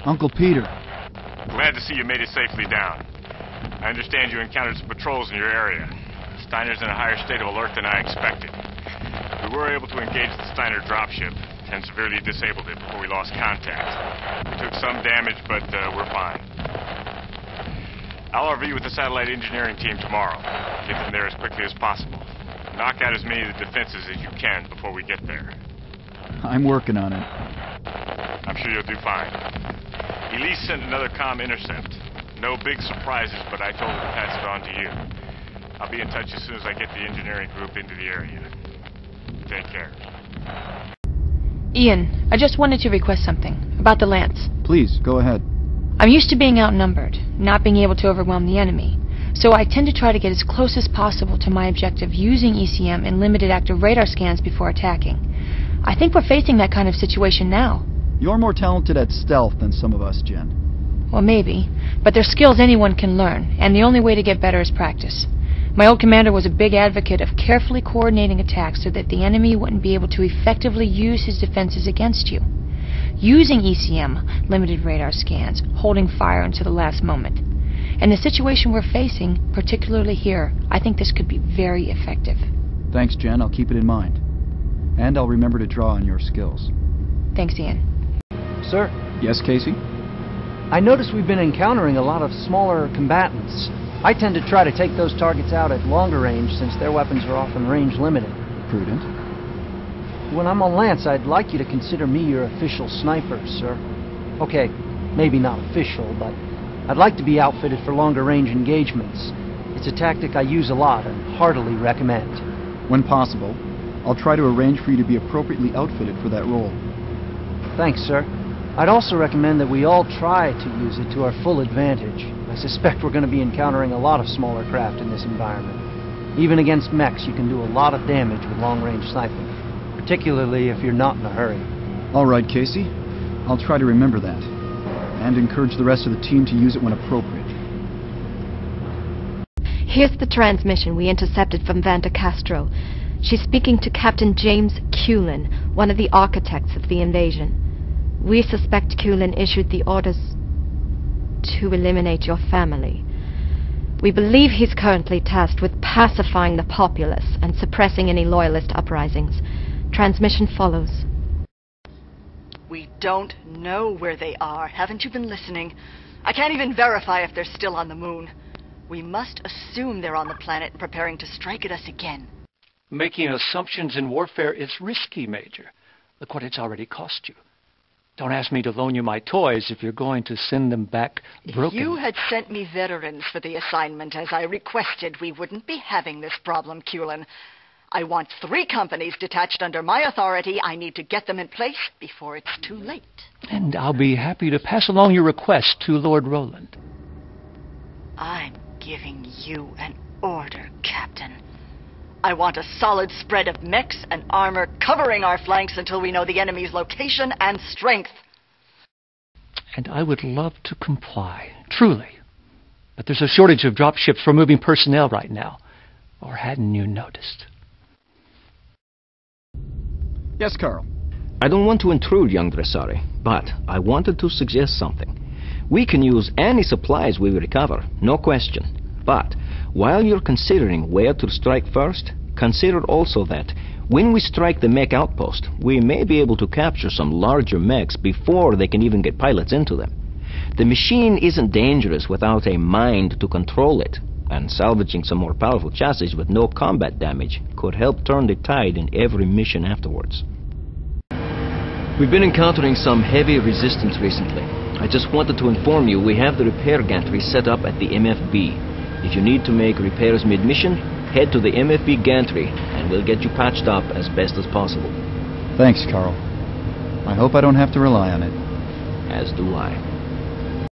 Uncle Peter. Glad to see you made it safely down. I understand you encountered some patrols in your area. Steiner's in a higher state of alert than I expected. We were able to engage the Steiner dropship and severely disabled it before we lost contact. We took some damage, but we're fine. I'll RV with the satellite engineering team tomorrow. Get them there as quickly as possible. Knock out as many of the defenses as you can before we get there. I'm working on it. I'm sure you'll do fine. Elise sent another comm intercept. No big surprises, but I told her to pass it on to you. I'll be in touch as soon as I get the engineering group into the area. Take care. Ian, I just wanted to request something about the Lance. Please, go ahead. I'm used to being outnumbered, not being able to overwhelm the enemy. So I tend to try to get as close as possible to my objective using ECM and limited active radar scans before attacking. I think we're facing that kind of situation now. You're more talented at stealth than some of us, Jen. Well, maybe. But they're skills anyone can learn, and the only way to get better is practice. My old commander was a big advocate of carefully coordinating attacks so that the enemy wouldn't be able to effectively use his defenses against you. Using ECM, limited radar scans, holding fire until the last moment. In the situation we're facing, particularly here, I think this could be very effective. Thanks, Jen. I'll keep it in mind. And I'll remember to draw on your skills. Thanks, Ian. Sir? Yes, Casey? I notice we've been encountering a lot of smaller combatants. I tend to try to take those targets out at longer range since their weapons are often range limited. Prudent. When I'm on Lance, I'd like you to consider me your official sniper, sir. Okay, maybe not official, but I'd like to be outfitted for longer range engagements. It's a tactic I use a lot and heartily recommend. When possible, I'll try to arrange for you to be appropriately outfitted for that role. Thanks, sir. I'd also recommend that we all try to use it to our full advantage. I suspect we're going to be encountering a lot of smaller craft in this environment. Even against mechs, you can do a lot of damage with long-range sniping, particularly if you're not in a hurry. All right, Casey. I'll try to remember that, and encourage the rest of the team to use it when appropriate. Here's the transmission we intercepted from Vanta Castro. She's speaking to Captain James Cullen, one of the architects of the invasion. We suspect Cullen issued the orders to eliminate your family. We believe he's currently tasked with pacifying the populace and suppressing any loyalist uprisings. Transmission follows. We don't know where they are. Haven't you been listening? I can't even verify if they're still on the moon. We must assume they're on the planet preparing to strike at us again. Making assumptions in warfare is risky, Major. Look what it's already cost you. Don't ask me to loan you my toys if you're going to send them back broken. If you had sent me veterans for the assignment as I requested, we wouldn't be having this problem, Cullen. I want 3 companies detached under my authority. I need to get them in place before it's too late. And I'll be happy to pass along your request to Lord Roland. I'm giving you an order, Captain. I want a solid spread of mechs and armor covering our flanks until we know the enemy's location and strength. And I would love to comply, truly. But there's a shortage of dropships for moving personnel right now. Or hadn't you noticed? Yes, Carl. I don't want to intrude, young Dressari, but I wanted to suggest something. We can use any supplies we recover, no question. But while you're considering where to strike first, consider also that when we strike the mech outpost, we may be able to capture some larger mechs before they can even get pilots into them. The machine isn't dangerous without a mind to control it, and salvaging some more powerful chassis with no combat damage could help turn the tide in every mission afterwards. We've been encountering some heavy resistance recently. I just wanted to inform you we have the repair gantry set up at the MFB. If you need to make repairs mid-mission, head to the MFB gantry, and we'll get you patched up as best as possible. Thanks, Carl. I hope I don't have to rely on it. As do I.